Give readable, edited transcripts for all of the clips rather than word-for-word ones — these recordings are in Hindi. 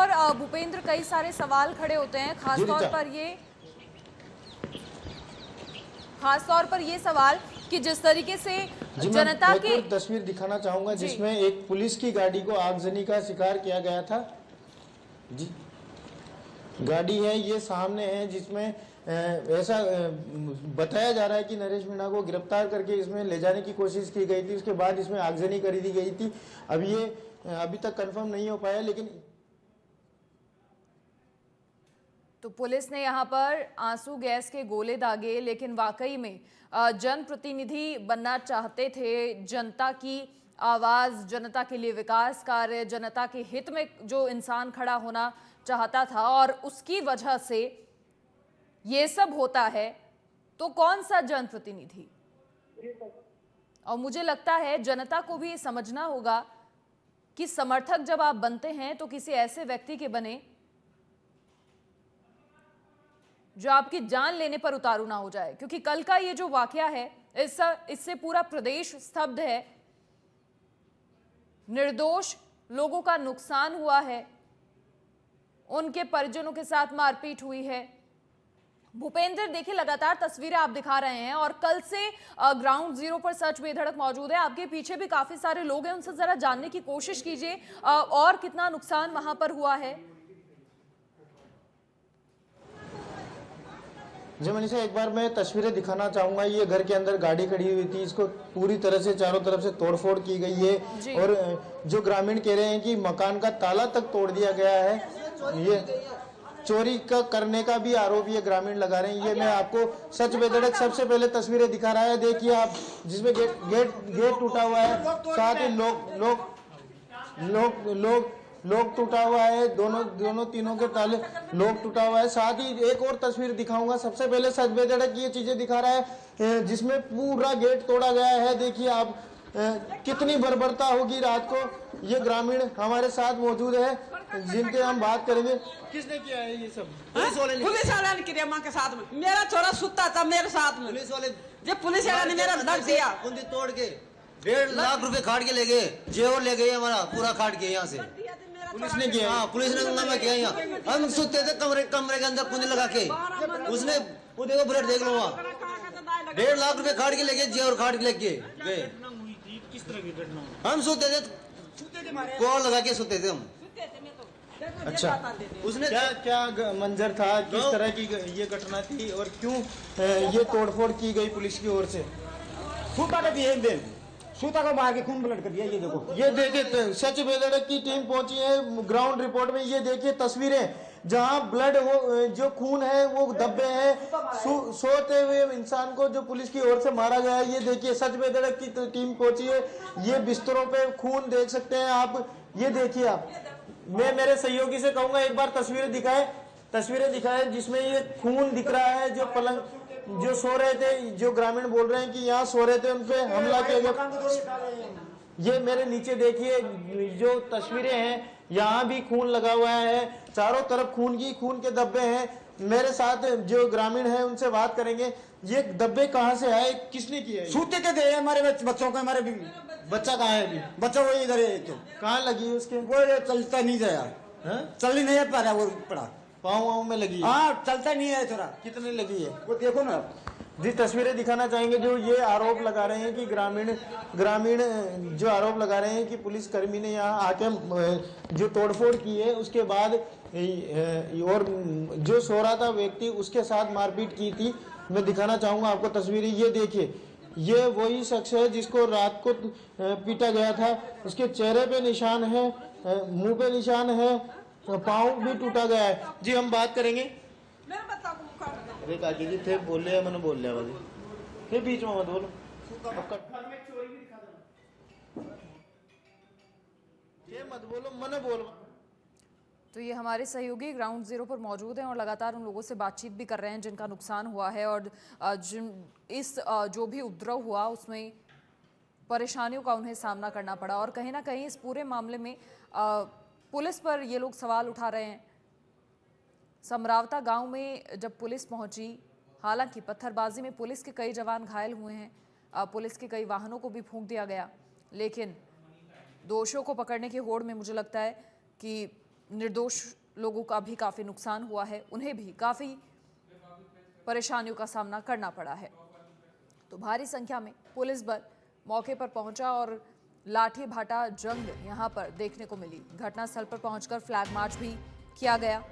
और भूपेंद्र, कई सारे सवाल खड़े होते हैं, खासतौर पर ये सवाल कि जिस तरीके से जनता के तस्वीर दिखाना चाहूंगा जिसमें एक पुलिस की गाड़ी को आगजनी का शिकार किया गया था। जी, गाड़ी है ये सामने है, जिसमें ऐसा बताया जा रहा है कि नरेश मीणा को गिरफ्तार करके इसमें ले जाने की कोशिश की गई थी। उसके बाद इसमें आगजनी करी दी गई थी। अब ये अभी तक कंफर्म नहीं हो पाया, लेकिन तो पुलिस ने यहाँ पर आंसू गैस के गोले दागे, लेकिन वाकई में जनप्रतिनिधि बनना चाहते थे, जनता की आवाज, जनता के लिए विकास कार्य, जनता के हित में जो इंसान खड़ा होना चाहता था, और उसकी वजह से ये सब होता है, तो कौन सा जनप्रतिनिधि। और मुझे लगता है जनता को भी समझना होगा कि समर्थक जब आप बनते हैं तो किसी ऐसे व्यक्ति के बने जो आपकी जान लेने पर उतारू ना हो जाए, क्योंकि कल का ये जो वाकया है इससे पूरा प्रदेश स्तब्ध है। निर्दोष लोगों का नुकसान हुआ है, उनके परिजनों के साथ मारपीट हुई है। भूपेंद्र, देखिए लगातार तस्वीरें आप दिखा रहे हैं और कल से ग्राउंड जीरो पर सच बेधड़क मौजूद है। आपके पीछे भी काफी सारे लोग हैं, उनसे जरा जानने की कोशिश कीजिए और कितना नुकसान वहां पर हुआ है। जी मनीषा, एक बार मैं तस्वीरें दिखाना चाहूंगा। ये घर के अंदर गाड़ी खड़ी हुई थी, इसको पूरी तरह से चारों तरफ से तोड़फोड़ की गई है और जो ग्रामीण कह रहे हैं कि मकान का ताला तक तोड़ दिया गया है। ये चोरी का करने का भी आरोप ये ग्रामीण लगा रहे हैं। ये मैं आपको सच बेधड़क सबसे पहले तस्वीरें दिखा रहा है। देखिए आप, जिसमें गेट टूटा हुआ है, साथ ही लोग टूटा हुआ है, दोनों तीनों के ताले लोग टूटा हुआ है। साथ ही एक और तस्वीर दिखाऊंगा। सबसे पहले सच बेधड़क ये चीजें दिखा रहा है, जिसमें पूरा गेट तोड़ा गया है। देखिए आप, कितनी बर्बरता होगी रात को। ये ग्रामीण हमारे साथ मौजूद है, जिनके हम बात करेंगे। किसने किया है ये सब? पुलिस वाले ने किया माँ के साथ में। मेरा छोरा सुता था मेरे साथ में, पुलिस वाले ने मेरा धर दिया, कुंडी तोड़ के 1.5 लाख रुपए काट के ले गए, जेवर ले गए हमारा पूरा काट के यहाँ से। पुलिस ने किया? हाँ, पुलिस ने हंगामा किया यहाँ। हम सुते थे कमरे के अंदर कुंडी लगा के। उसने वो देखो बुलेट देख लो वहाँ, 1.5 लाख रुपए काट के ले गए, जेवर काट के लेके गए। किस तरह की घटना? हम सोते थे, कॉल लगा के सोते थे हम। अच्छा, उसने क्या मंजर था, किस तरह की ये घटना थी और क्यों ये तोड़फोड़ की गई पुलिस की ओर से? सूता का दिए दिन, सूता को मार के खून ब्लड कर दिया। ये देखो, ये देखिए सच बेधड़क की टीम पहुंची है ग्राउंड रिपोर्ट में। ये देखिए तस्वीरें, जहां ब्लड हो, जो खून है वो धब्बे हैं, सोते हुए इंसान को जो पुलिस की ओर से मारा गया है। ये देखिए सच बेधड़क की टीम पहुंची है। ये बिस्तरों पे खून देख सकते हैं आप। ये देखिए आप, मैं मेरे सहयोगी से कहूंगा एक बार तस्वीरें दिखाए जिसमें ये खून दिख रहा है। जो पलंग, जो सो रहे थे, जो ग्रामीण बोल रहे हैं कि यहाँ सो रहे थे, उनपे हमला किया गया। ये मेरे नीचे देखिए जो तस्वीरें हैं, यहाँ भी खून लगा हुआ है, चारों तरफ खून के धब्बे हैं। मेरे साथ जो ग्रामीण हैं उनसे बात करेंगे। ये धब्बे कहाँ से आए, किसने किए? सूते के थे हमारे बच्चों को। हमारे बच्चा कहाँ है अभी? बच्चा वो इधर है। तो कहाँ लगी है उसके? वो चलता नहीं गया, चल ही नहीं पा रहा, वो पड़ा पाँव में लगी है। हाँ, चलता नहीं है थोड़ा। कितने लगी है वो देखो ना जी। तस्वीरें दिखाना चाहेंगे जो ये आरोप लगा रहे हैं कि ग्रामीण जो आरोप लगा रहे हैं कि पुलिस कर्मी ने यहाँ आके जो तोड़फोड़ की है, उसके बाद और जो सो रहा था व्यक्ति उसके साथ मारपीट की थी। मैं दिखाना चाहूंगा आपको तस्वीरें। ये देखिए, ये वही शख्स है जिसको रात को पीटा गया था। उसके चेहरे पे निशान है, मुंह पे निशान है, पाँव भी टूटा गया है। जी हम बात करेंगे। अरे काकी जी थे बोल रहे, मैंने बोल लिया बाजी, फिर बीच में मत बोलो। मत बोलो, मैंने बोल। तो ये हमारे सहयोगी ग्राउंड जीरो पर मौजूद हैं और लगातार उन लोगों से बातचीत भी कर रहे हैं जिनका नुकसान हुआ है और जो भी उपद्रव हुआ उसमें परेशानियों का उन्हें सामना करना पड़ा। और कहीं ना कहीं इस पूरे मामले में पुलिस पर ये लोग सवाल उठा रहे हैं। समरावता गांव में जब पुलिस पहुंची, हालांकि पत्थरबाजी में पुलिस के कई जवान घायल हुए हैं, पुलिस के कई वाहनों को भी फूंक दिया गया, लेकिन दोषियों को पकड़ने की होड़ में मुझे लगता है कि निर्दोष लोगों का भी काफी नुकसान हुआ है, उन्हें भी काफी परेशानियों का सामना करना पड़ा है। तो भारी संख्या में पुलिस बल मौके पर पहुंचा और लाठी भाटा जंग यहां पर देखने को मिली। घटनास्थल पर पहुंचकर फ्लैग मार्च भी किया गया।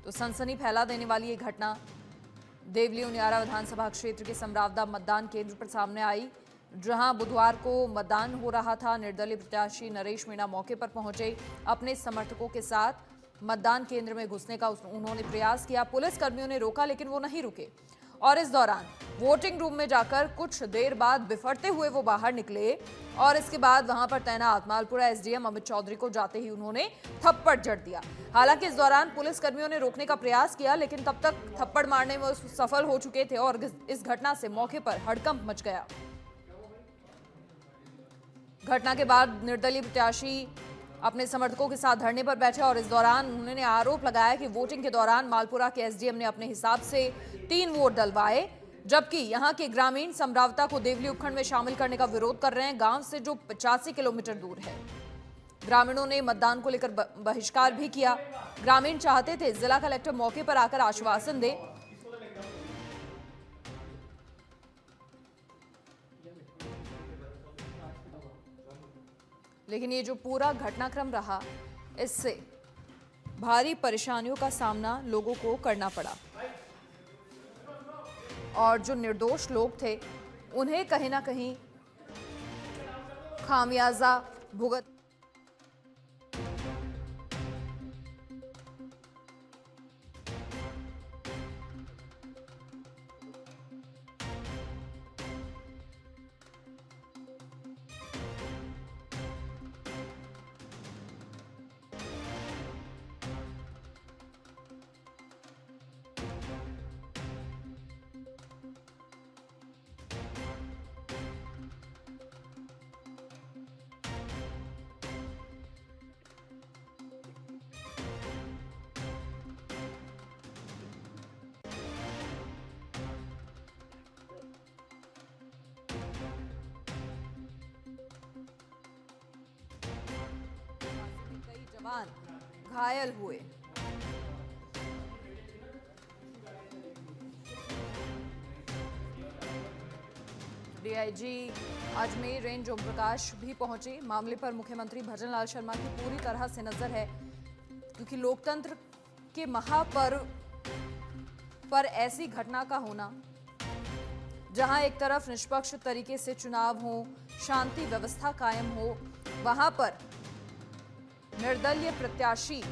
तो सनसनी फैला देने वाली ये घटना देवली उनियारा विधानसभा क्षेत्र के समरावदा मतदान केंद्र पर सामने आई, जहां बुधवार को मतदान हो रहा था। निर्दलीय प्रत्याशी नरेश मीणा मौके पर पहुंचे। अपने समर्थकों के साथ मतदान केंद्र में घुसने का उन्होंने प्रयास किया। पुलिस कर्मियों ने रोका, लेकिन वो नहीं रुके और इस दौरान वोटिंग रूम में जाकर कुछ देर बाद बिफरते हुए वो बाहर निकले और इसके बाद वहां पर तैनात मालपुरा एसडीएम अमित चौधरी को जाते ही उन्होंने थप्पड़ जड़ दिया। हालांकि इस दौरान पुलिस कर्मियों ने रोकने का प्रयास किया, लेकिन तब तक थप्पड़ मारने में सफल हो चुके थे और इस घटना से मौके पर हड़कंप मच गया। घटना के बाद निर्दलीय प्रत्याशी अपने समर्थकों के साथ धरने पर बैठे और इस दौरान उन्होंने आरोप लगाया कि वोटिंग के दौरान मालपुरा के एसडीएम ने अपने हिसाब से 3 वोट डलवाए, जबकि यहां के ग्रामीण समरावता को देवली उपखंड में शामिल करने का विरोध कर रहे हैं, गांव से जो 85 किलोमीटर दूर है। ग्रामीणों ने मतदान को लेकर बहिष्कार भी किया। ग्रामीण चाहते थे जिला कलेक्टर मौके पर आकर आश्वासन दे, लेकिन ये जो पूरा घटनाक्रम रहा, इससे भारी परेशानियों का सामना लोगों को करना पड़ा और जो निर्दोष लोग थे उन्हें कहीं ना कहीं खामियाजा भुगत जवान घायल हुए। डीआईजी अजमेर रेंज ओम प्रकाश भी पहुंचे। मामले पर मुख्यमंत्री भजनलाल शर्मा की पूरी तरह से नजर है, क्योंकि लोकतंत्र के महापर्व पर ऐसी घटना का होना, जहां एक तरफ निष्पक्ष तरीके से चुनाव हो, शांति व्यवस्था कायम हो, वहां पर निर्दलीय प्रत्याशी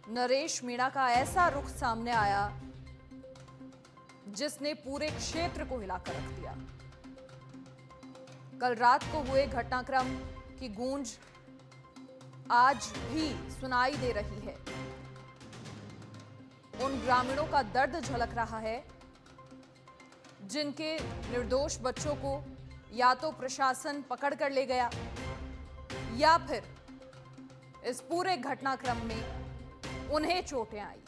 नरेश मीणा का ऐसा रुख सामने आया जिसने पूरे क्षेत्र को हिलाकर रख दिया। कल रात को हुए घटनाक्रम की गूंज आज भी सुनाई दे रही है। उन ग्रामीणों का दर्द झलक रहा है जिनके निर्दोष बच्चों को या तो प्रशासन पकड़ कर ले गया या फिर इस पूरे घटनाक्रम में उन्हें चोटें आई।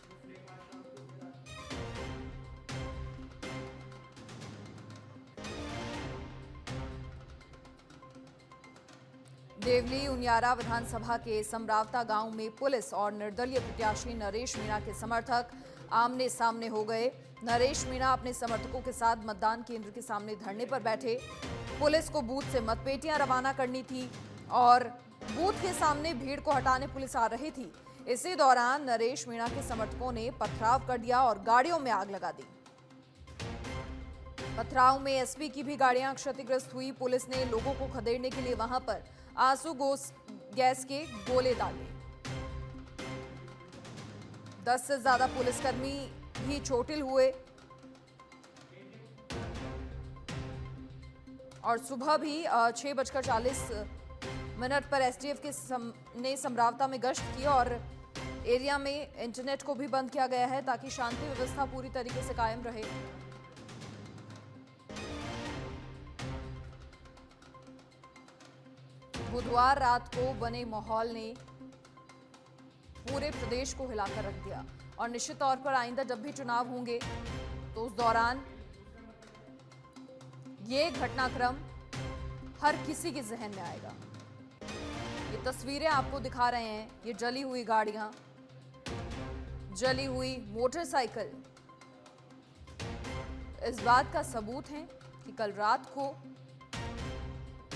देवली उनियारा विधानसभा के समरावता गांव में पुलिस और निर्दलीय प्रत्याशी नरेश मीणा के समर्थक आमने सामने हो गए। नरेश मीणा अपने समर्थकों के साथ मतदान केंद्र के सामने धरने पर बैठे। पुलिस को बूथ से मतपेटियां रवाना करनी थी और बूथ के सामने भीड़ को हटाने पुलिस आ रही थी। इसी दौरान नरेश मीणा के समर्थकों ने पथराव कर दिया और गाड़ियों में आग लगा दी। पथराव में एसपी की भी गाड़ियां क्षतिग्रस्त हुई। पुलिस ने लोगों को खदेड़ने के लिए वहां पर आंसू गैस के गोले दागे। 10 से ज्यादा पुलिसकर्मी भी चोटिल हुए और सुबह भी 6:40 पर एसटीएफ ने समरावता में गश्त की और एरिया में इंटरनेट को भी बंद किया गया है ताकि शांति व्यवस्था पूरी तरीके से कायम रहे। बुधवार रात को बने माहौल ने पूरे प्रदेश को हिलाकर रख दिया और निश्चित तौर पर आइंदा जब भी चुनाव होंगे तो उस दौरान ये घटनाक्रम हर किसी के जहन में आएगा। तस्वीरें आपको दिखा रहे हैं, ये जली हुई गाड़ियां, जली हुई मोटरसाइकिल इस बात का सबूत है कि कल रात को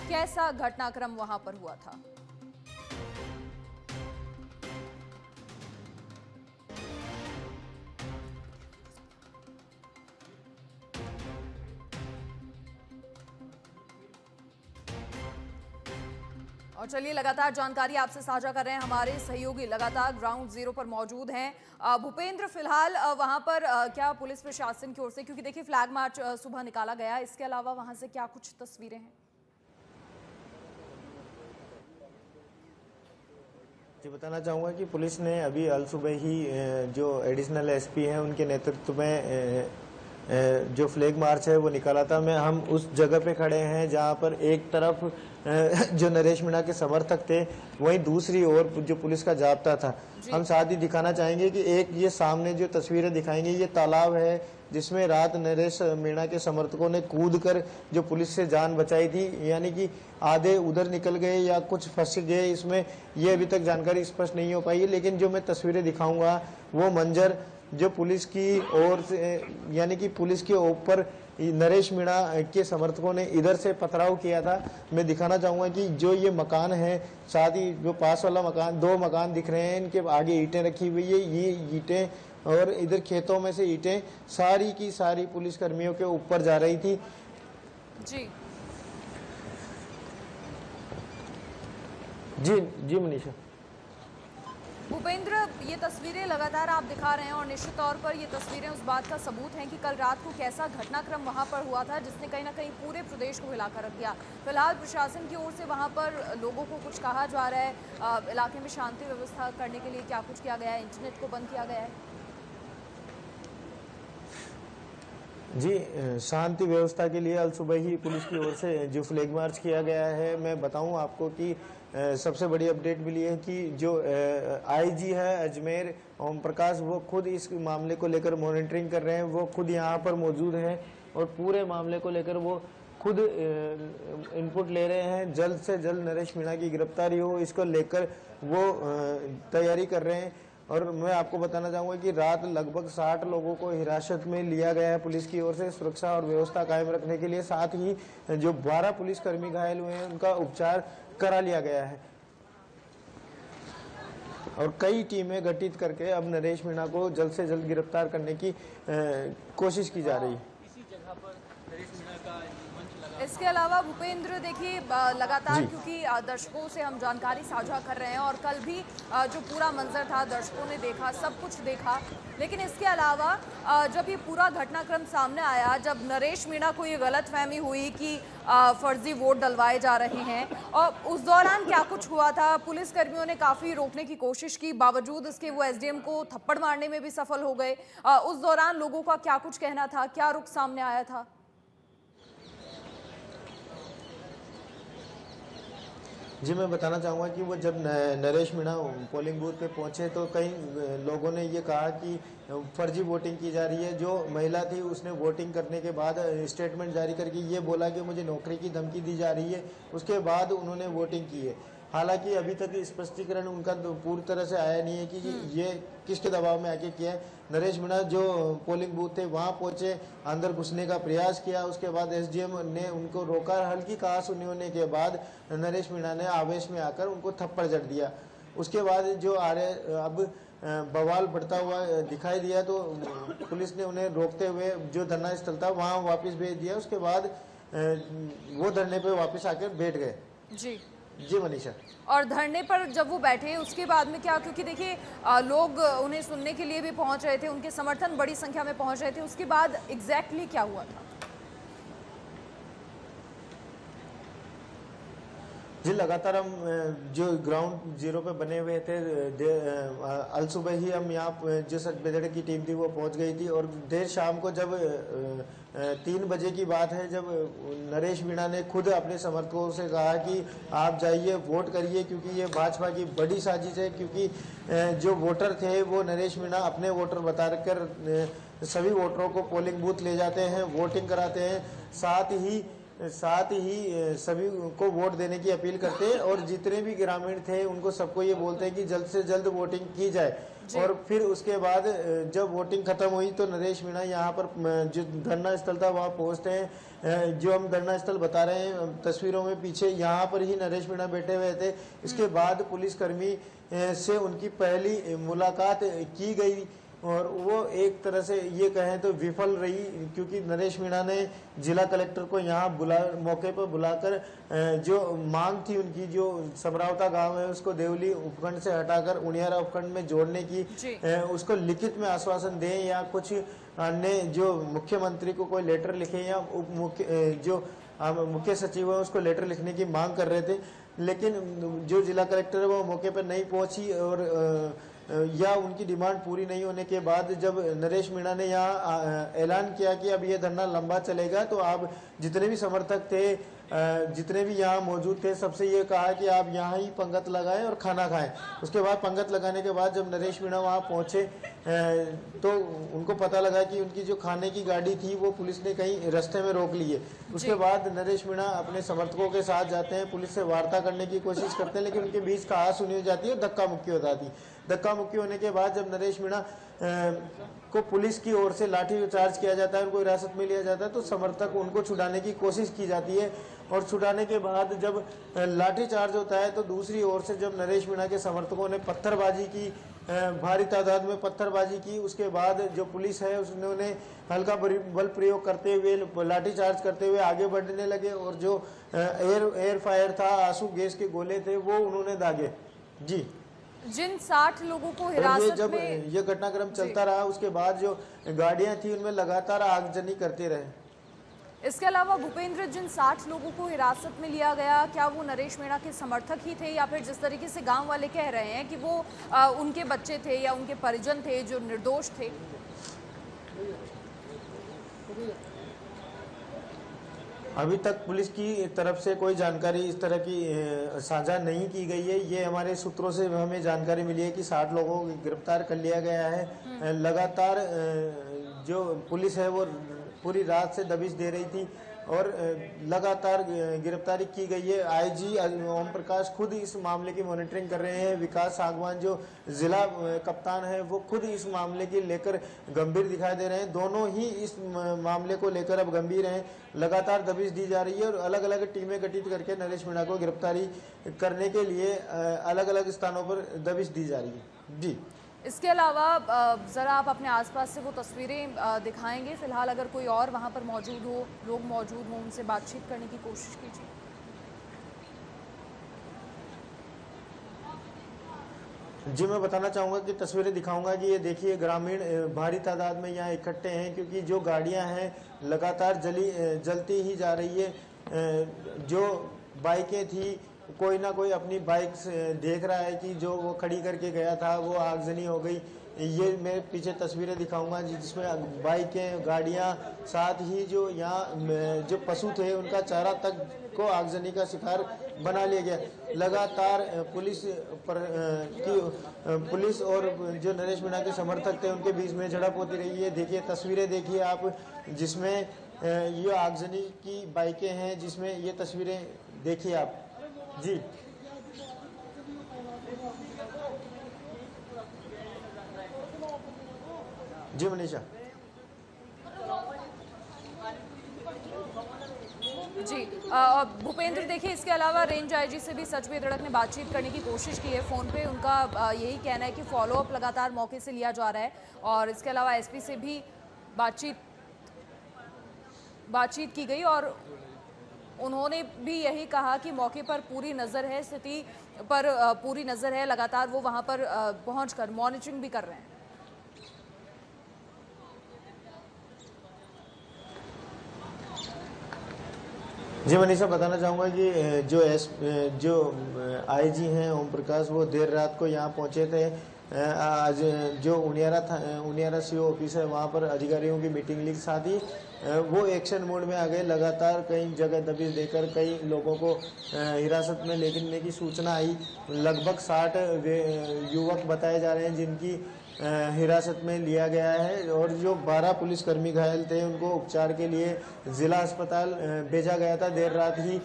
कैसा घटनाक्रम वहां पर हुआ था। और चलिए लगातार जानकारी आपसे साझा कर रहे हैं हमारे सहयोगी, लगातार ग्राउंड जीरो पर मौजूद हैं। भूपेंद्र, फिलहाल वहां पर क्या पुलिस प्रशासन की ओर से, क्योंकि देखिए फ्लैग मार्च सुबह निकाला गया, इसके अलावा वहां से क्या कुछ तस्वीरें हैं? जी बताना चाहूँगा कि पुलिस ने अभी अल सुबह ही जो एडिशनल एसपी हैं उनके नेतृत्व में जो फ्लैग मार्च है वो निकाला था। हम उस जगह पे खड़े हैं जहाँ पर एक तरफ जो नरेश मीणा के समर्थक थे, वहीं दूसरी ओर जो पुलिस का जाब्ता था। हम साथ ही दिखाना चाहेंगे कि एक ये सामने जो तस्वीरें दिखाएंगे, ये तालाब है जिसमें रात नरेश मीणा के समर्थकों ने कूद कर जो पुलिस से जान बचाई थी, यानी कि आधे उधर निकल गए या कुछ फंस गए, इसमें ये अभी तक जानकारी स्पष्ट नहीं हो पाई है। लेकिन जो मैं तस्वीरें दिखाऊंगा वो मंजर जो पुलिस की ओर से, यानी कि पुलिस के ऊपर नरेश मीणा के समर्थकों ने इधर से पथराव किया था, मैं दिखाना चाहूँगा कि जो ये मकान है, साथ ही जो पास वाला मकान, 2 मकान दिख रहे हैं, इनके आगे ईंटें रखी हुई है। ये ईंटें और इधर खेतों में से ईंटें सारी की सारी पुलिस कर्मियों के ऊपर जा रही थी। जी जी जी मनीषा। भूपेंद्र, ये तस्वीरें लगातार आप दिखा रहे हैं और निश्चित तौर पर ये तस्वीरें उस बात का सबूत हैं कि कल रात को कैसा घटनाक्रम वहां पर हुआ था, जिसने कहीं ना कहीं पूरे प्रदेश को हिलाकर रख दिया। फिलहाल प्रशासन की ओर से वहां पर लोगों को कुछ कहा जा रहा है, इलाके में शांति व्यवस्था करने के लिए क्या कुछ किया गया है, इंटरनेट को बंद किया गया है? जी, शांति व्यवस्था के लिए अल सुबह ही पुलिस की ओर से जो फ्लैग मार्च किया गया है, मैं बताऊं आपको कि सबसे बड़ी अपडेट मिली है कि जो आईजी है अजमेर ओम प्रकाश, वो खुद इस मामले को लेकर मॉनिटरिंग कर रहे हैं। वो खुद यहाँ पर मौजूद हैं और पूरे मामले को लेकर वो खुद इनपुट ले रहे हैं। जल्द से जल्द नरेश मीणा की गिरफ्तारी हो, इसको लेकर वो तैयारी कर रहे हैं। और मैं आपको बताना चाहूँगा कि रात लगभग 60 लोगों को हिरासत में लिया गया है पुलिस की ओर से, सुरक्षा और व्यवस्था कायम रखने के लिए। साथ ही जो 12 पुलिसकर्मी घायल हुए हैं उनका उपचार करा लिया गया है और कई टीमें गठित करके अब नरेश मीणा को जल्द से जल्द गिरफ्तार करने की कोशिश की जा रही है। इसके अलावा भूपेंद्र, देखिए लगातार क्योंकि दर्शकों से हम जानकारी साझा कर रहे हैं और कल भी जो पूरा मंजर था दर्शकों ने देखा, सब कुछ देखा, लेकिन इसके अलावा जब ये पूरा घटनाक्रम सामने आया, जब नरेश मीणा को ये गलतफहमी हुई कि फर्जी वोट डलवाए जा रहे हैं, और उस दौरान क्या कुछ हुआ था? पुलिस कर्मियों ने काफ़ी रोकने की कोशिश की, बावजूद इसके वो एसडीएम को थप्पड़ मारने में भी सफल हो गए। उस दौरान लोगों का क्या कुछ कहना था, क्या रुख सामने आया था? जी मैं बताना चाहूँगा कि वो जब नरेश मीणा पोलिंग बूथ पे पहुँचे तो कई लोगों ने ये कहा कि फर्जी वोटिंग की जा रही है। जो महिला थी उसने वोटिंग करने के बाद स्टेटमेंट जारी करके ये बोला कि मुझे नौकरी की धमकी दी जा रही है, उसके बाद उन्होंने वोटिंग की है। हालांकि अभी तक स्पष्टीकरण उनका पूरी तरह से आया नहीं है कि ये किसके दबाव में आके किया है। नरेश मीणा जो पोलिंग बूथ थे वहां पहुंचे, अंदर घुसने का प्रयास किया, उसके बाद एसडीएम ने उनको रोका। हल्की कहा-सुनी होने के बाद नरेश मीणा ने आवेश में आकर उनको थप्पड़ जड़ दिया। उसके बाद जो अब बवाल बढ़ता हुआ दिखाई दिया तो पुलिस ने उन्हें रोकते हुए जो धरना स्थल था वहाँ वापस भेज दिया। उसके बाद वो धरने पे वापस आकर बैठ गए। जी मनीषा। और धरने पर जब वो बैठे उसके बाद में क्या, क्योंकि देखिए लोग उन्हें सुनने के लिए भी पहुंच रहे थे, उनके समर्थन बड़ी संख्या में पहुंच रहे थे, उसके बाद एग्जैक्टली क्या हुआ था? जी लगातार हम जो ग्राउंड जीरो पे बने हुए थे, अल सुबह ही हम यहाँ जो सचबेदड़े की टीम थी वो पहुँच गई थी। और देर शाम को जब 3 बजे की बात है, जब नरेश मीणा ने खुद अपने समर्थकों से कहा कि आप जाइए वोट करिए, क्योंकि ये भाजपा की बड़ी साजिश है। क्योंकि जो वोटर थे वो नरेश मीणा अपने वोटर बताकर सभी वोटरों को पोलिंग बूथ ले जाते हैं, वोटिंग कराते हैं। साथ ही साथ ही सभी को वोट देने की अपील करते हैं और जितने भी ग्रामीण थे उनको सबको ये बोलते हैं कि जल्द से जल्द वोटिंग की जाए। और फिर उसके बाद जब वोटिंग खत्म हुई तो नरेश मीणा यहाँ पर जो धरना स्थल था वहाँ पहुँचते हैं। जो हम धरना स्थल बता रहे हैं तस्वीरों में पीछे, यहाँ पर ही नरेश मीणा बैठे हुए थे। इसके बाद पुलिसकर्मी से उनकी पहली मुलाकात की गई और वो एक तरह से ये कहें तो विफल रही, क्योंकि नरेश मीणा ने जिला कलेक्टर को यहाँ मौके पर बुलाकर जो मांग थी उनकी, जो समरावता गांव है उसको देवली उपखंड से हटाकर उनियारा उपखंड में जोड़ने की उसको लिखित में आश्वासन दें या कुछ अन्य जो मुख्यमंत्री को कोई लेटर लिखे या मुख्य सचिव है उसको लेटर लिखने की मांग कर रहे थे। लेकिन जो जिला कलेक्टर है वो मौके पर नहीं पहुंची और या उनकी डिमांड पूरी नहीं होने के बाद जब नरेश मीणा ने यहाँ ऐलान किया कि अब ये धरना लंबा चलेगा, तो आप जितने भी समर्थक थे, जितने भी यहाँ मौजूद थे, सबसे ये कहा कि आप यहाँ ही पंगत लगाएं और खाना खाएं। उसके बाद पंगत लगाने के बाद जब नरेश मीणा वहाँ पहुँचे तो उनको पता लगा कि उनकी जो खाने की गाड़ी थी वो पुलिस ने कहीं रास्ते में रोक ली है। उसके बाद नरेश मीणा अपने समर्थकों के साथ जाते हैं, पुलिस से वार्ता करने की कोशिश करते हैं, लेकिन उनके बीच कहा सुनी हो जाती है, धक्का मुक्की हो जाती। धक्का मुक्की होने के बाद जब नरेश मीणा को पुलिस की ओर से लाठी चार्ज किया जाता है, उनको हिरासत में लिया जाता है, तो समर्थक उनको छुड़ाने की कोशिश की जाती है। और छुड़ाने के बाद जब लाठी चार्ज होता है तो दूसरी ओर से जब नरेश मीणा के समर्थकों ने पत्थरबाजी की, भारी तादाद में पत्थरबाजी की, उसके बाद जो पुलिस है उसने हल्का बल प्रयोग करते हुए, लाठी चार्ज करते हुए आगे बढ़ने लगे और जो एयर फायर था, आंसू गैस के गोले थे, वो उन्होंने दागे। जी, जिन 60 लोगों को हिरासत जब में ये घटनाक्रम चलता रहा उसके बाद जो गाड़ियां थी उनमें लगातार आगजनी करते रहे। इसके अलावा भूपेंद्र, जिन 60 लोगों को हिरासत में लिया गया, क्या वो नरेश मीणा के समर्थक ही थे या फिर जिस तरीके से गांव वाले कह रहे हैं कि वो उनके बच्चे थे या उनके परिजन थे जो निर्दोष थे? अभी तक पुलिस की तरफ से कोई जानकारी इस तरह की साझा नहीं की गई है। ये हमारे सूत्रों से हमें जानकारी मिली है कि 60 लोगों को गिरफ्तार कर लिया गया है। लगातार जो पुलिस है वो पूरी रात से दबिश दे रही थी और लगातार गिरफ्तारी की गई है। आईजी ओम प्रकाश खुद इस मामले की मॉनिटरिंग कर रहे हैं। विकास सागवान जो जिला कप्तान है वो खुद इस मामले के लेकर गंभीर दिखाई दे रहे हैं। दोनों ही इस मामले को लेकर अब गंभीर हैं। लगातार दबिश दी जा रही है और अलग अलग टीमें गठित करके नरेश मीणा को गिरफ्तारी करने के लिए अलग अलग स्थानों पर दबिश दी जा रही है। जी, इसके अलावा ज़रा आप अपने आसपास से वो तस्वीरें दिखाएंगे। फिलहाल अगर कोई और वहाँ पर मौजूद हो, लोग मौजूद हों, उनसे बातचीत करने की कोशिश कीजिए। जी, मैं बताना चाहूँगा कि तस्वीरें दिखाऊंगा कि ये देखिए ग्रामीण भारी तादाद में यहाँ इकट्ठे हैं, क्योंकि जो गाड़ियाँ हैं लगातार जलती ही जा रही है। जो बाइकें थी, कोई ना कोई अपनी बाइक से देख रहा है कि जो वो खड़ी करके गया था वो आगजनी हो गई। ये मैं पीछे तस्वीरें दिखाऊंगा जिसमें बाइकें, गाड़ियां, साथ ही जो यहाँ जो पशु थे उनका चारा तक को आगजनी का शिकार बना लिया गया। लगातार पुलिस और जो नरेश मीणा के समर्थक थे उनके बीच में झड़प होती रही है। देखिए तस्वीरें देखिए आप, जिसमें ये आगजनी की बाइकें हैं, जिसमें ये तस्वीरें देखिए आप। जी, जी मनीषा। जी भूपेंद्र, देखिए इसके अलावा रेंज आईजी से भी सचबे धड़क ने बातचीत करने की कोशिश की है फ़ोन पे। उनका यही कहना है कि फॉलोअप लगातार मौके से लिया जा रहा है और इसके अलावा एसपी से भी बातचीत की गई और उन्होंने भी यही कहा कि मौके पर पूरी नज़र है, स्थिति पर पूरी नज़र है। लगातार वो वहाँ पर पहुँचकर मॉनिटरिंग भी कर रहे हैं। जी मनीषा, बताना चाहूँगा कि जो आईजी हैं ओम प्रकाश, वो देर रात को यहाँ पहुँचे थे। आज जो उनियारा सीओ ऑफिस है वहाँ पर अधिकारियों की मीटिंग ली, साथ ही वो एक्शन मोड में आ गए। लगातार कई जगह दबिश देकर कई लोगों को हिरासत में लेने की सूचना आई। लगभग 60 युवक बताए जा रहे हैं जिनकी हिरासत में लिया गया है और जो 12 पुलिसकर्मी घायल थे उनको उपचार के लिए जिला अस्पताल भेजा गया था। देर रात ही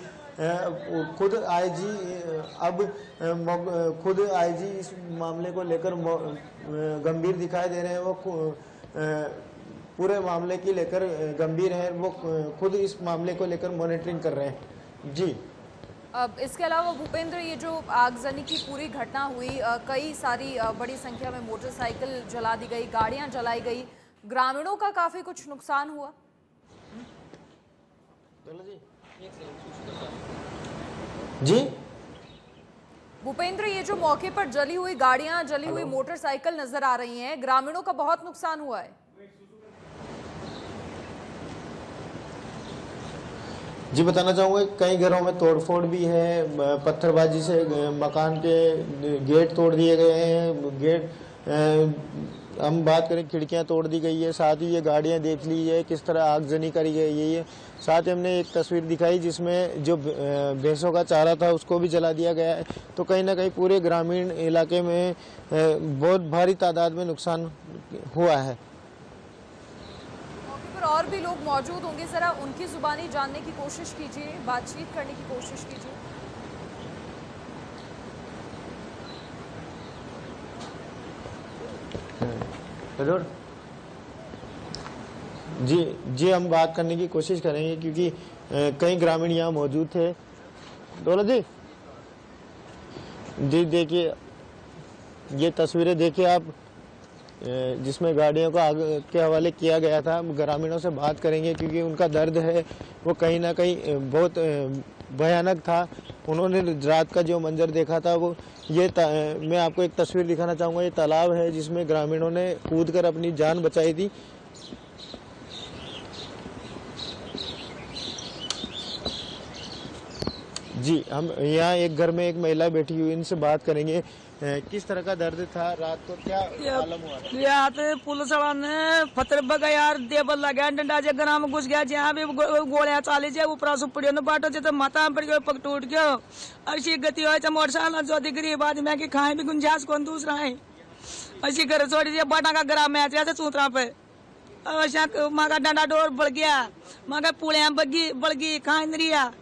खुद आईजी खुद आईजी इस मामले को लेकर गंभीर दिखाई दे रहे हैं। वो पूरे मामले की लेकर गंभीर हैं। वो खुद इस मामले को लेकर मॉनिटरिंग कर रहे हैं। जी, अब इसके अलावा भूपेंद्र, ये जो आगजनी की पूरी घटना हुई, कई सारी बड़ी संख्या में मोटरसाइकिल जला दी गई, गाड़ियां जलाई गई, ग्रामीणों का काफी कुछ नुकसान हुआ। जी भूपेंद्र, ये जो मौके पर जली हुई गाड़ियां, जली हुई मोटरसाइकिल नजर आ रही हैं, ग्रामीणों का बहुत नुकसान हुआ है। जी, बताना चाहूँगा कई घरों में तोड़फोड़ भी है। पत्थरबाजी से मकान के गेट तोड़ दिए गए हैं। हम बात करें, खिड़कियां तोड़ दी गई है। साथ ही ये गाड़ियां देख लीजिए किस तरह आगजनी करी गई है। साथ ही हमने एक तस्वीर दिखाई जिसमें जो भैंसों का चारा था उसको भी जला दिया गया है। तो कहीं ना कहीं पूरे ग्रामीण इलाके में बहुत भारी तादाद में नुकसान हुआ है। मौके पर और भी लोग मौजूद होंगे, जरा उनकी जुबानी जानने की कोशिश कीजिए, बातचीत करने की कोशिश कीजिए। जरूर जी, हम बात करने की कोशिश करेंगे क्योंकि कई ग्रामीण यहाँ मौजूद थे। दौलत जी, देखिए ये तस्वीरें देखिए आप, जिसमें गाड़ियों को आग के हवाले किया गया था। ग्रामीणों से बात करेंगे क्योंकि उनका दर्द है वो कहीं ना कहीं बहुत भयानक था। उन्होंने रात का जो मंजर देखा था वो मैं आपको एक तस्वीर दिखाना चाहूँगा। ये तालाब है जिसमें ग्रामीणों ने कूदकर अपनी जान बचाई थी। जी, हम यहाँ एक घर में एक महिला बैठी हुई, इनसे बात करेंगे किस तरह का दर्द था रात को, क्या मालूम हुआ था? यहाँ पे पुलिस वाला ने पत्थर बगा यार देवल लगा डंडा जे ग्राम में घुस गया। जहाँ भी गोलियां चाली जाए ऊपर सुपड़ियों ने बाटो जे तो माथा पड़ गयो, पग टूट गयो। ऐसी गति हो मोटरसाइकिल जो गरीब आदमी की खाए भी गुंजाइश कौन दूसरा है। ऐसी घर छोड़ी जे बाटा का ग्राम में ऐसे सूत्रा पे माँ का डंडा डोर बढ़ गया, माँ का पुलिया बढ़ गई खाए नरिया।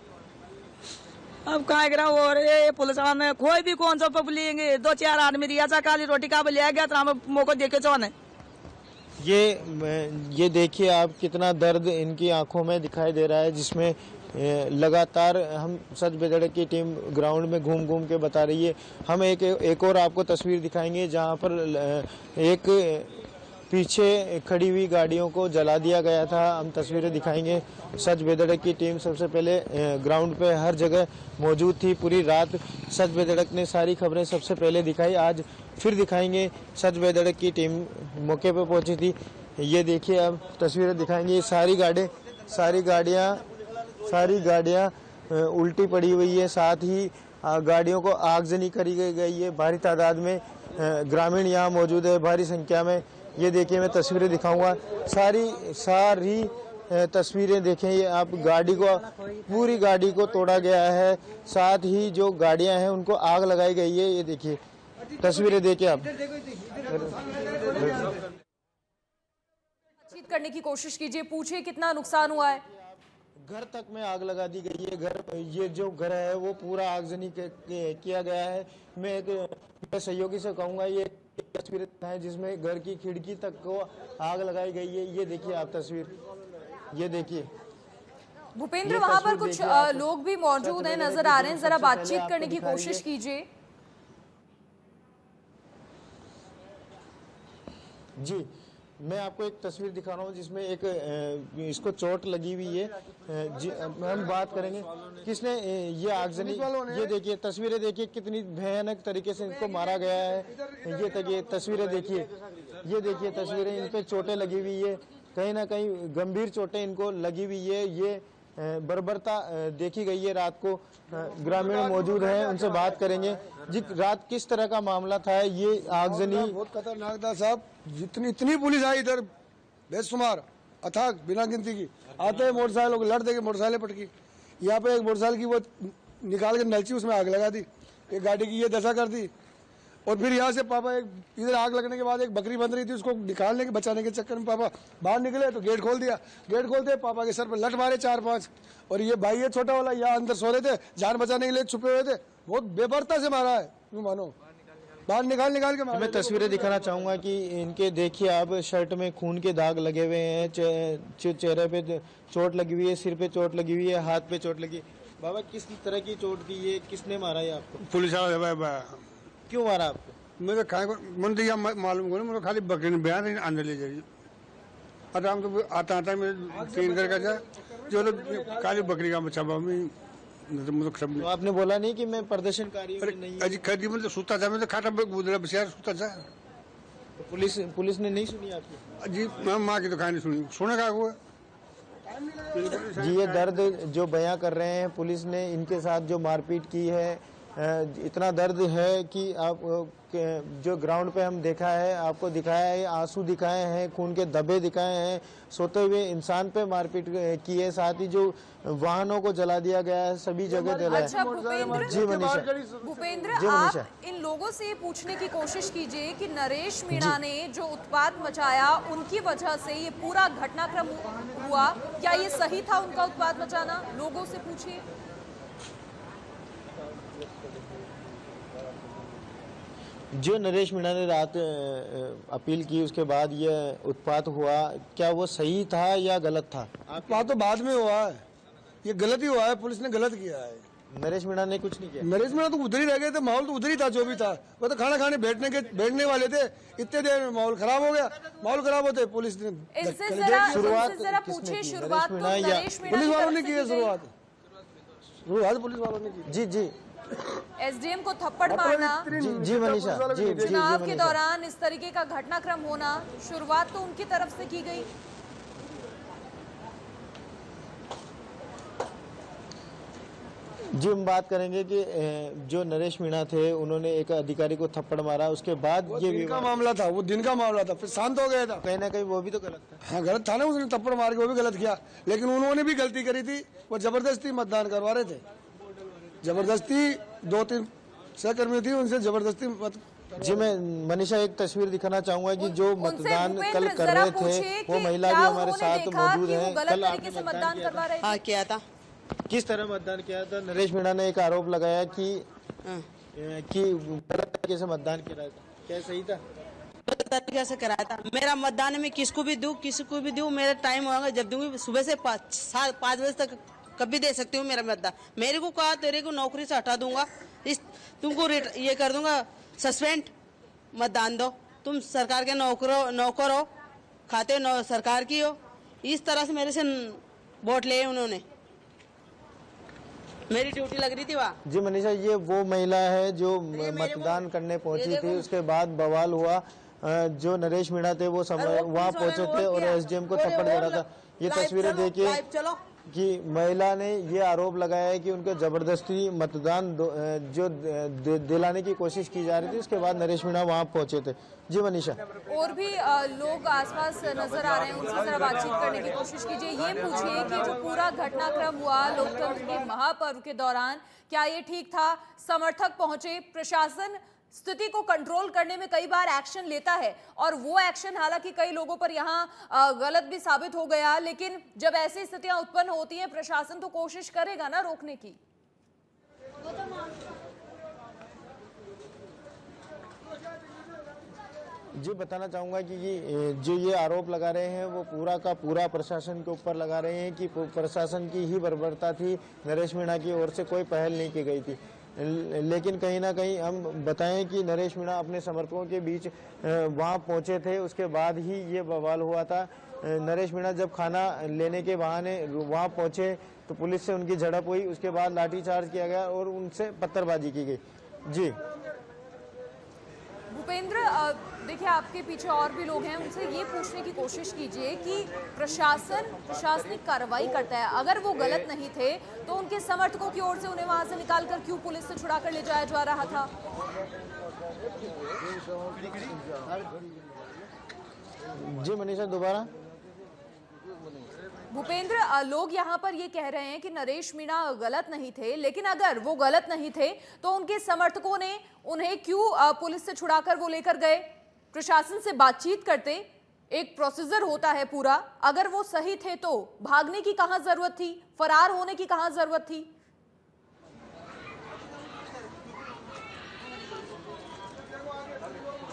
अब कहा करा और ये पुलिस वाला ने कोई भी कौन सा पब्लिक 2-4 आदमी रिया चा काली रोटी का लिया गया तो मौको देखे चौन है। ये देखिए आप कितना दर्द इनकी आंखों में दिखाई दे रहा है, जिसमें लगातार हम सच बेदड़क की टीम ग्राउंड में घूम घूम के बता रही है। हम एक और आपको तस्वीर दिखाएंगे जहां पर एक पीछे खड़ी हुई गाड़ियों को जला दिया गया था। हम तस्वीरें दिखाएंगे। सच बेदड़क की टीम सबसे पहले ग्राउंड पे हर जगह मौजूद थी पूरी रात। सच बेदड़क ने सारी खबरें सबसे पहले दिखाई, आज फिर दिखाएंगे। सच बेदड़क की टीम मौके पे पहुंची थी। ये देखिए अब तस्वीरें दिखाएंगे। सारी गाड़ियां उल्टी पड़ी हुई है। साथ ही गाड़ियों को आगजनी करी गई है भारी तादाद में। ग्रामीण यहाँ मौजूद है भारी संख्या में। ये देखिए मैं तस्वीरें दिखाऊंगा, सारी तस्वीरें देखें। ये आप पूरी गाड़ी को तोड़ा गया है। साथ ही जो गाड़ियां हैं उनको आग लगाई गई है। ये देखिए तस्वीरें देखिए आप। बातचीत करने की कोशिश कीजिए, पूछिए कितना नुकसान हुआ है। घर तक में आग लगा दी गई है। ये जो घर है वो पूरा आगजनी किया गया है। मैं सहयोगी से कहूँगा ये तस्वीरें है जिसमें घर की खिड़की तक को आग लगाई गई है। ये देखिए आप तस्वीर, ये देखिए भूपेंद्र, वहां पर कुछ लोग भी मौजूद हैं, नजर आ रहे हैं, जरा बातचीत करने की कोशिश कीजिए। जी, मैं आपको एक तस्वीर दिखा रहा हूँ जिसमें इसको चोट लगी हुई है। जी, हम बात करेंगे किसने ये आगजनी, ये देखिए तस्वीरें देखिए कितनी भयानक तरीके से इनको मारा गया है। ये तस्वीरें देखिए, ये देखिए तस्वीरें, इन पे चोटें लगी हुई है। कहीं ना कहीं गंभीर चोटें इनको लगी हुई है। ये बर्बरता देखी गई है रात को। ग्रामीण मौजूद हैं, उनसे बात करेंगे। जी, रात किस तरह का मामला था ये आगजनी? बहुत खतरनाक था साहब। इतनी पुलिस आई इधर बेशुमार अथाक बिना गिनती की। आते मोटरसाइकिल लड़ दे के मोटरसाइकिल पटकी। यहाँ पे एक मोटरसाइकिल की वो निकाल के नलची उसमें आग लगा दी। एक गाड़ी की ये दशा कर दी। और फिर यहाँ से पापा एक इधर आग लगने के बाद एक बकरी बंध रही थी, उसको निकालने के बचाने के चक्कर में पापा बाहर निकले तो गेट खोल दिया। गेट खोलते पापा के सर पर लट मारे 4-5। और ये भाई है छोटा वाला, यहाँ अंदर सो रहे थे, जान बचाने के लिए छुपे हुए थे, बहुत बेबरता से मारा है, यूँ मानो बाहर निकाल के मारा। मैं तस्वीरें दिखाना चाहूंगा कि इनके देखिए आप शर्ट में खून के दाग लगे हुए हैं, चेहरे पे चोट लगी हुई है, सिर पे चोट लगी हुई है, हाथ पे चोट लगी। बाबा किस तरह की चोट थी ये, किसने मारा ये आपको? पुलिस वाला क्यों मारा आपको? मुझे खाए मन तो यह मालूम को मुझे खाली बकरी ने बयान अंदर ले जाइए आराम तो आता मैं 3 घर का जाए जो लोग काली बकरी का बच्चा तो आपने बोला नहीं कि मैं प्रदर्शनकारी हूं? नहीं अजी खरीदी में तो सूता था, मैं तो खाता गुजरा बसिया सूता था। तो पुलिस ने नहीं सुनी आपकी? जी मैं माँ की तो कहानी सुनी, सुने का हुआ। जी ये दर्द जो बयां कर रहे हैं, पुलिस ने इनके साथ जो मारपीट की है, इतना दर्द है कि आप जो ग्राउंड पे हम देखा है, आपको दिखाया है, आंसू दिखाए हैं, खून के धब्बे दिखाए हैं, सोते हुए इंसान पे मारपीट की है, साथ ही जो वाहनों को जला दिया गया है, सभी जगह जला अच्छा है। जी मनीषा, भूपेंद्र, आप इन लोगों से पूछने की कोशिश कीजिए कि नरेश मीणा ने जो उत्पात मचाया, उनकी वजह से ये पूरा घटनाक्रम हुआ, क्या ये सही था उनका उत्पात मचाना? लोगों से पूछिए। जो नरेश मीणा ने रात अपील की, उसके बाद ये उत्पात हुआ, क्या वो सही था या गलत था? उत्पात तो बाद में हुआ है, ये गलत ही हुआ है, पुलिस ने गलत किया है। नरेश मीणा ने कुछ नहीं किया? नरेश मीणा तो उधर ही रह गए थे, माहौल तो उधर ही था जो भी था, वो तो खाना खाने बैठने वाले थे, इतने देर में माहौल खराब हो गया। माहौल खराब होते पुलिस ने शुरुआत पुलिस वालों ने की है, शुरुआत पुलिस वालों ने की। जी एसडीएम को थप्पड़ मारना, जी मनीषा, जी चुनाव के दौरान इस तरीके का घटनाक्रम होना, शुरुआत तो उनकी तरफ से की गई। जी हम बात करेंगे कि जो नरेश मीणा थे, उन्होंने एक अधिकारी को थप्पड़ मारा, उसके बाद ये दिन का मामला था, वो दिन का मामला था, फिर शांत हो गया था। कहीं ना कहीं वो भी तो गलत था। हाँ गलत था ना, उसने थप्पड़ मार के वो भी गलत किया, लेकिन उन्होंने भी गलती करी थी, वो जबरदस्ती मतदान करवा रहे थे, जबरदस्ती 2-3 सहकर्मी थी, उनसे जबरदस्ती जी मैं मनीषा एक तस्वीर दिखाना चाहूंगा कि जो मतदान कल कर रहे थे, वो महिला भी हमारे साथ मौजूद है। कल आपने मतदान करवा रहे थे? हाँ किया था। किस तरह मतदान किया था? नरेश मीणा ने एक आरोप लगाया कि गलत तरीके से मतदान किया था, क्या सही था? तरीके से कराया था। मेरा मतदान में किसको भी दूं, मेरा टाइम होगा जब दूंगी, सुबह से 5 बजे तक कभी दे सकती हूँ मेरा मतदान। मेरे को कहा तेरे को नौकरी से हटा दूंगा, तुमको ये कर दूंगा सस्पेंड, मतदान दो, तुम सरकार के नौकर हो, खाते सरकार की हो। इस तरह से मेरे से वोट लिए उन्होंने, मेरी ड्यूटी लग रही थी वहाँ। जी मनीषा, ये वो महिला है जो मतदान करने पहुंची थी, उसके बाद बवाल हुआ, जो नरेश मीणा थे वो वहाँ पहुंचे थे और एसडीएम को थप्पड़ जड़ा था। ये तस्वीरें देखिए कि महिला ने ये आरोप लगाया है कि उनको जबरदस्ती मतदान दिलाने की कोशिश की जा रही थी, उसके बाद नरेश मीणा वहाँ पहुंचे थे। जी मनीषा, और भी लोग आसपास नजर आ रहे हैं, उनसे जरा बातचीत करने की कोशिश कीजिए। ये पूछिए कि जो पूरा घटनाक्रम हुआ लोकतंत्र के महापर्व के दौरान, क्या ये ठीक था? समर्थक पहुंचे, प्रशासन स्थिति को कंट्रोल करने में कई बार एक्शन लेता है, और वो एक्शन हालांकि कई लोगों पर यहाँ गलत भी साबित हो गया, लेकिन जब ऐसी स्थितियां उत्पन्न होती हैं, प्रशासन तो कोशिश करेगा ना रोकने की। जी बताना चाहूँगा कि जो ये आरोप लगा रहे हैं वो पूरा का पूरा प्रशासन के ऊपर लगा रहे हैं कि प्रशासन की ही बर्बरता थी, नरेश मीणा की ओर से कोई पहल नहीं की गई थी। लेकिन कहीं ना कहीं हम बताएं कि नरेश मीणा अपने समर्थकों के बीच वहाँ पहुँचे थे, उसके बाद ही ये बवाल हुआ था। नरेश मीणा जब खाना लेने के बहाने वहाँ पहुँचे तो पुलिस से उनकी झड़प हुई, उसके बाद लाठीचार्ज किया गया और उनसे पत्थरबाजी की गई। जी भूपेंद्र, देखिए आपके पीछे और भी लोग हैं, उनसे ये पूछने की कोशिश कीजिए कि प्रशासनिक कार्रवाई करता है, अगर वो गलत नहीं थे तो उनके समर्थकों की ओर से उन्हें वहां से निकालकर क्यों पुलिस से छुड़ा कर ले जाया जा रहा था? जी मनीषा, दोबारा भूपेंद्र, लोग यहाँ पर ये कह रहे हैं कि नरेश मीणा गलत नहीं थे, लेकिन अगर वो गलत नहीं थे तो उनके समर्थकों ने उन्हें क्यों पुलिस से छुड़ाकर वो लेकर गए? प्रशासन से बातचीत करते, एक प्रोसीजर होता है पूरा। अगर वो सही थे तो भागने की कहां जरूरत थी, फरार होने की कहां जरूरत थी?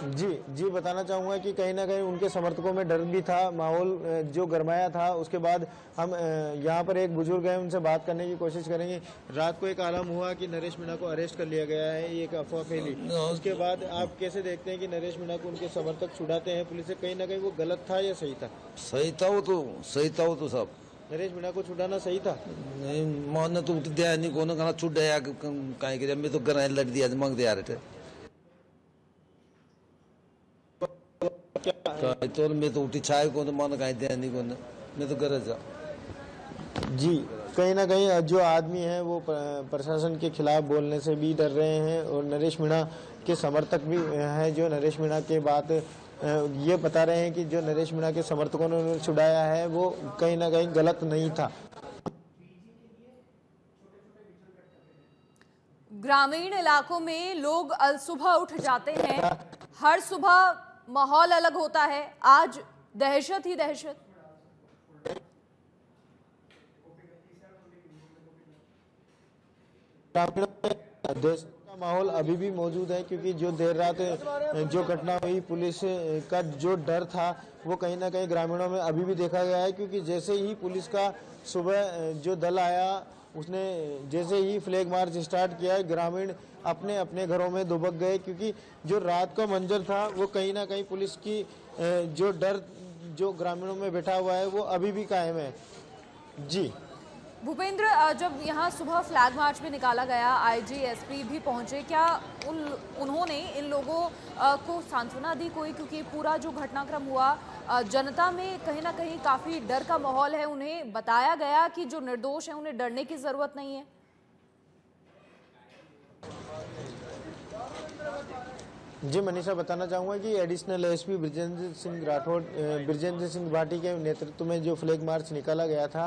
जी बताना चाहूँगा कि कहीं ना कहीं उनके समर्थकों में डर भी था, माहौल जो गरमाया था। उसके बाद हम यहाँ पर एक बुजुर्ग हैं, उनसे बात करने की कोशिश करेंगे। रात को एक आलम हुआ कि नरेश मीणा को अरेस्ट कर लिया गया है, ये एक अफवाह फैली। उसके बाद आप कैसे देखते हैं कि नरेश मीणा को उनके समर्थक छुड़ाते हैं पुलिस से? कहीं ना कहीं वो गलत था या सही था? सही था वो तो सब। नरेश मीणा को छुड़ाना सही था? नहीं मन तो उठ दिया नहीं, कोने कहना छुट दिया कहीं के मैं तो घर लड़ दिया मांग दिया रहे थे तो मैं तो उठी छाए को मन कहीं दिया नहीं कोने, मैं तो घर जा। जी कहीं ना कहीं जो आदमी है वो प्रशासन के खिलाफ बोलने से भी डर रहे हैं, और नरेश मीणा के समर्थक भी हैं जो नरेश मीणा के बात ये बता रहे हैं कि जो नरेश मीणा के समर्थकों ने उन्हें छुड़ाया है वो कहीं ना कहीं गलत नहीं था। ग्रामीण इलाकों में लोग सुबह उठ जाते हैं, हर सुबह माहौल अलग होता है। आज दहशत ही दहशत। देश का माहौल अभी भी मौजूद है, क्योंकि जो देर रात जो घटना हुई, पुलिस का जो डर था वो कहीं ना कहीं ग्रामीणों में अभी भी देखा गया है। क्योंकि जैसे ही पुलिस का सुबह जो दल आया, उसने जैसे ही फ्लैग मार्च स्टार्ट किया, ग्रामीण अपने अपने घरों में दुबक गए। क्योंकि जो रात का मंजर था वो कहीं ना कहीं पुलिस की जो डर जो ग्रामीणों में बैठा हुआ है वो अभी भी कायम है। जी भूपेंद्र, जब यहाँ सुबह फ्लैग मार्च भी निकाला गया, आईजी एसपी भी पहुंचे, क्या उन्होंने इन लोगों को सांत्वना दी कोई? क्योंकि पूरा जो घटनाक्रम हुआ, जनता में कहीं ना कहीं काफी डर का माहौल है। उन्हें बताया गया कि जो निर्दोष है उन्हें डरने की जरूरत नहीं है। जी मनीषा, बताना चाहूँगा कि एडिशनल एसपी ब्रिजेंद्र सिंह राठौड़, ब्रिजेंद्र सिंह भाटी के नेतृत्व में जो फ्लैग मार्च निकाला गया था,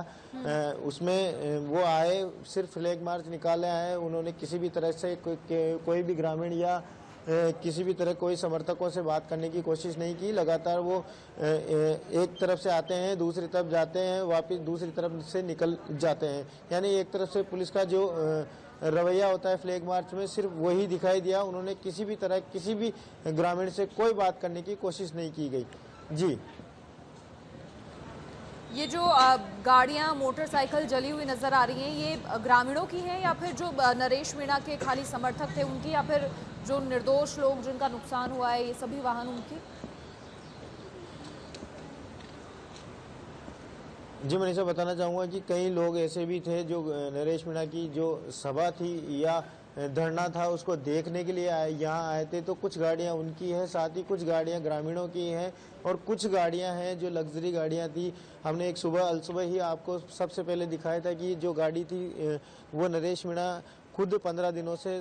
उसमें वो आए, सिर्फ फ्लैग मार्च निकाले आए। उन्होंने किसी भी तरह से कोई भी ग्रामीण या किसी भी तरह कोई समर्थकों से बात करने की कोशिश नहीं की। लगातार वो एक तरफ से आते हैं, दूसरी तरफ जाते हैं, वापस दूसरी तरफ से निकल जाते हैं। यानी एक तरफ से पुलिस का जो रवैया होता है फ्लैग मार्च में, सिर्फ वही दिखाई दिया। उन्होंने किसी भी तरह किसी भी ग्रामीण से कोई बात करने की कोशिश नहीं की गई। जी ये जो गाड़ियां, मोटरसाइकिल जली हुई नजर आ रही हैं, ये ग्रामीणों की हैं या फिर जो नरेश मीणा के खाली समर्थक थे उनकी, या फिर जो निर्दोष लोग जिनका नुकसान हुआ है ये सभी वाहन उनकी? जी मनीषा, बताना चाहूँगा कि कई लोग ऐसे भी थे जो नरेश मीणा की जो सभा थी या धरना था उसको देखने के लिए यहाँ आए थे। तो कुछ गाड़ियाँ उनकी है, साथ ही कुछ गाड़ियाँ ग्रामीणों की हैं, और कुछ गाड़ियाँ हैं जो लग्जरी गाड़ियाँ थी। हमने एक सुबह ही आपको सबसे पहले दिखाया था कि जो गाड़ी थी वो नरेश मीणा खुद 15 दिनों से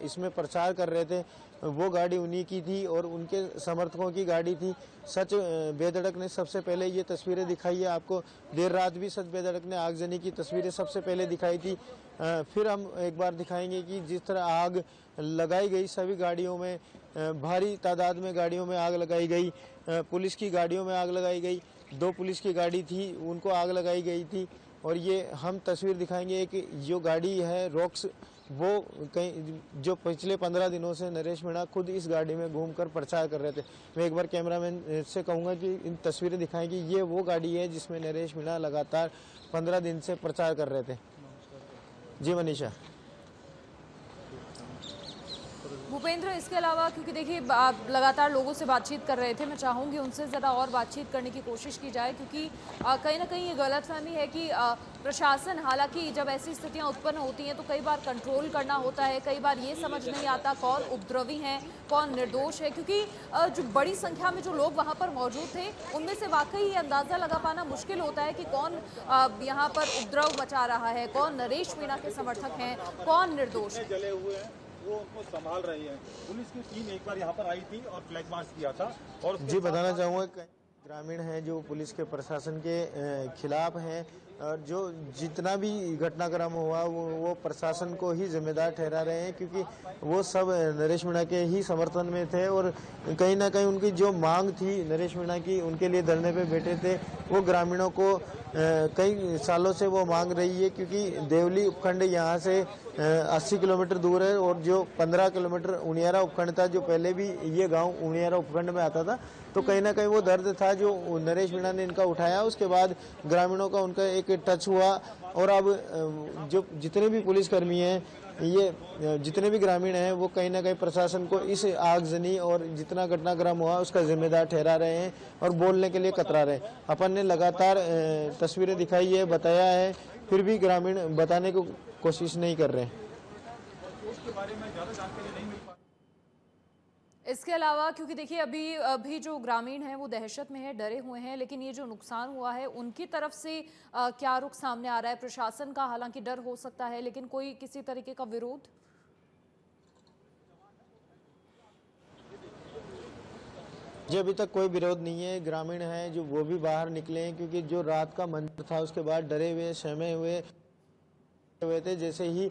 इसमें प्रचार कर रहे थे, वो गाड़ी उन्हीं की थी और उनके समर्थकों की गाड़ी थी। सच बेधड़क ने सबसे पहले ये तस्वीरें दिखाई है आपको। देर रात भी सच बेधड़क ने आगजनी की तस्वीरें सबसे पहले दिखाई थी। फिर हम एक बार दिखाएंगे कि जिस तरह आग लगाई गई सभी गाड़ियों में, भारी तादाद में गाड़ियों में आग लगाई गई। पुलिस की गाड़ियों में आग लगाई गई, 2 पुलिस की गाड़ी थी उनको आग लगाई गई थी। और ये हम तस्वीर दिखाएंगे कि जो गाड़ी है रॉक्स, वो कहीं जो पिछले 15 दिनों से नरेश मीणा खुद इस गाड़ी में घूमकर प्रचार कर रहे थे। मैं एक बार कैमरामैन से कहूँगा कि इन तस्वीरें दिखाएं कि ये वो गाड़ी है जिसमें नरेश मीणा लगातार 15 दिन से प्रचार कर रहे थे। जी मनीषा। भूपेंद्र, इसके अलावा क्योंकि देखिए आप लगातार लोगों से बातचीत कर रहे थे, मैं चाहूँगी उनसे ज़रा और बातचीत करने की कोशिश की जाए, क्योंकि कहीं ना कहीं ये गलतफहमी है कि प्रशासन, हालांकि जब ऐसी स्थितियां उत्पन्न होती हैं तो कई बार कंट्रोल करना होता है, कई बार ये समझ नहीं आता कौन उपद्रवी हैं कौन निर्दोष है। क्योंकि जो बड़ी संख्या में जो लोग वहाँ पर मौजूद थे उनमें से वाकई ये अंदाज़ा लगा पाना मुश्किल होता है कि कौन यहाँ पर उपद्रव मचा रहा है, कौन नरेश मीणा के समर्थक हैं, कौन निर्दोष है। जले हुए हैं वो उनको संभाल रही है। पुलिस की टीम एक बार यहाँ पर आई थी और फ्लैग मार्च किया था। और जी बताना चाहूँगा ग्रामीण हैं जो पुलिस के प्रशासन के खिलाफ हैं और जो जितना भी घटनाक्रम हुआ वो प्रशासन को ही जिम्मेदार ठहरा रहे हैं, क्योंकि वो सब नरेश मीणा के ही समर्थन में थे और कहीं ना कहीं उनकी जो मांग थी नरेश मीणा की, उनके लिए धरने पे बैठे थे। वो ग्रामीणों को कई सालों से वो मांग रही है, क्योंकि देवली उपखंड यहाँ से 80 किलोमीटर दूर है और जो 15 किलोमीटर उनियारा उपखंड था, जो पहले भी ये गांव उनियारा उपखंड में आता था, तो कहीं ना कहीं वो दर्द था जो नरेश मीणा ने इनका उठाया। उसके बाद ग्रामीणों का उनका एक टच हुआ और अब जो जितने भी पुलिसकर्मी हैं, ये जितने भी ग्रामीण हैं, वो कहीं ना कहीं प्रशासन को इस आगजनी और जितना घटनाक्रम हुआ उसका जिम्मेदार ठहरा रहे हैं और बोलने के लिए कतरा रहे हैं। अपन ने लगातार तस्वीरें दिखाई है, बताया है, फिर भी ग्रामीण बताने की कोशिश नहीं कर रहे हैं। इसके अलावा क्योंकि देखिए अभी जो ग्रामीण हैं वो दहशत में है, डरे हुए हैं, लेकिन ये जो नुकसान हुआ है उनकी तरफ से क्या रुख सामने आ रहा है? प्रशासन का हालांकि डर हो सकता है, लेकिन कोई किसी तरीके का विरोध? जी अभी तक कोई विरोध नहीं है। ग्रामीण हैं जो वो भी बाहर निकले हैं, क्योंकि जो रात का मंजर था उसके बाद डरे हुए सहमे हुए थे। जैसे ही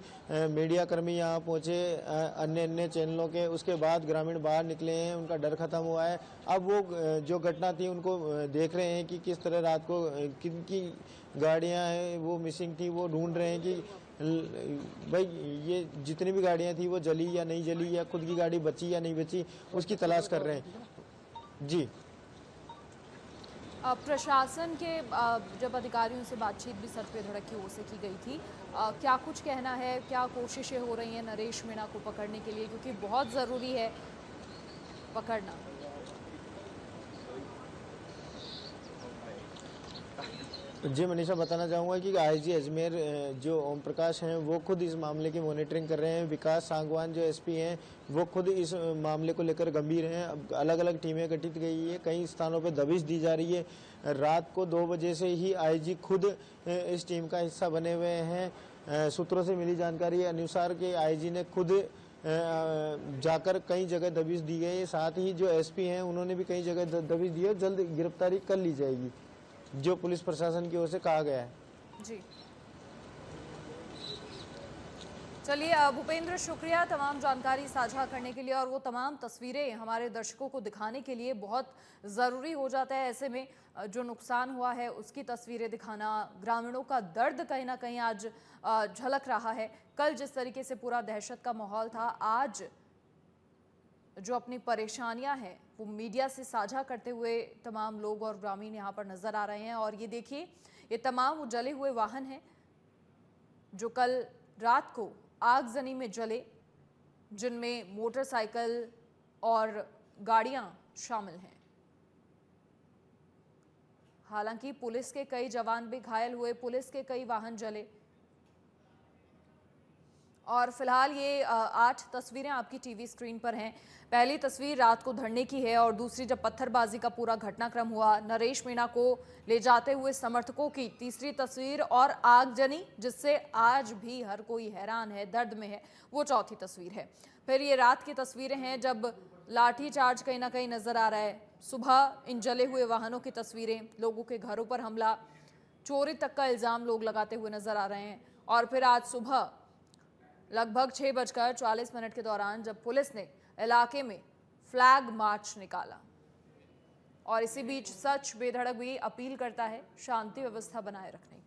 मीडिया कर्मी यहाँ पहुंचे अन्य चैनलों के, उसके बाद ग्रामीण बाहर निकले हैं, उनका डर खत्म हुआ है। अब वो जो घटना थी उनको देख रहे हैं कि किस तरह रात को किन की गाड़ियाँ हैं वो मिसिंग थी, वो ढूंढ रहे हैं कि भाई ये जितनी भी गाड़ियाँ थी वो जली या नहीं जली, या खुद की गाड़ी बची या नहीं बची, उसकी तलाश कर रहे हैं। जी प्रशासन के जब अधिकारियों से बातचीत भी सच पे धड़क की ओर से की गई थी, क्या कुछ कहना है, क्या कोशिशें हो रही हैं नरेश मीणा को पकड़ने के लिए, क्योंकि बहुत ज़रूरी है पकड़ना? जी मनीषा, बताना चाहूँगा कि आईजी अजमेर जो ओम प्रकाश हैं वो खुद इस मामले की मॉनिटरिंग कर रहे हैं। विकास सांगवान जो एसपी हैं वो खुद इस मामले को लेकर गंभीर हैं। अब अलग अलग टीमें गठित गई है, कई स्थानों पे दबिश दी जा रही है। रात को 2 बजे से ही आईजी खुद इस टीम का हिस्सा बने हुए हैं। सूत्रों से मिली जानकारी अनुसार कि आईजी ने खुद जाकर कई जगह दबिश दी गई है। साथ ही जो एसपी हैं उन्होंने भी कई जगह दबिश दी है। जल्द गिरफ्तारी कर ली जाएगी जो पुलिस प्रशासन की ओर से कहा गया है। जी चलिए भूपेंद्र, शुक्रिया तमाम जानकारी साझा करने के लिए, और वो तमाम तस्वीरें हमारे दर्शकों को दिखाने के लिए बहुत ज़रूरी हो जाता है। ऐसे में जो नुकसान हुआ है उसकी तस्वीरें दिखाना, ग्रामीणों का दर्द कहीं ना कहीं आज झलक रहा है। कल जिस तरीके से पूरा दहशत का माहौल था, आज जो अपनी परेशानियां हैं वो मीडिया से साझा करते हुए तमाम लोग और ग्रामीण यहाँ पर नजर आ रहे हैं। और ये देखिए, ये तमाम वो जले हुए वाहन हैं जो कल रात को आगजनी में जले, जिनमें मोटरसाइकिल और गाड़ियां शामिल हैं। हालांकि पुलिस के कई जवान भी घायल हुए, पुलिस के कई वाहन जले। और फिलहाल ये 8 तस्वीरें आपकी टीवी स्क्रीन पर हैं। पहली तस्वीर रात को धरने की है और दूसरी जब पत्थरबाजी का पूरा घटनाक्रम हुआ, नरेश मीणा को ले जाते हुए समर्थकों की। तीसरी तस्वीर और आगजनी जिससे आज भी हर कोई हैरान है, दर्द में है, वो चौथी तस्वीर है। फिर ये रात की तस्वीरें हैं जब लाठी चार्ज कहीं ना कहीं नजर आ रहा है। सुबह इन जले हुए वाहनों की तस्वीरें, लोगों के घरों पर हमला, चोरी तक का इल्जाम लोग लगाते हुए नजर आ रहे हैं। और फिर आज सुबह लगभग 6:40 के दौरान जब पुलिस ने इलाके में फ्लैग मार्च निकाला। और इसी बीच सच बेधड़क भी अपील करता है शांति व्यवस्था बनाए रखने की।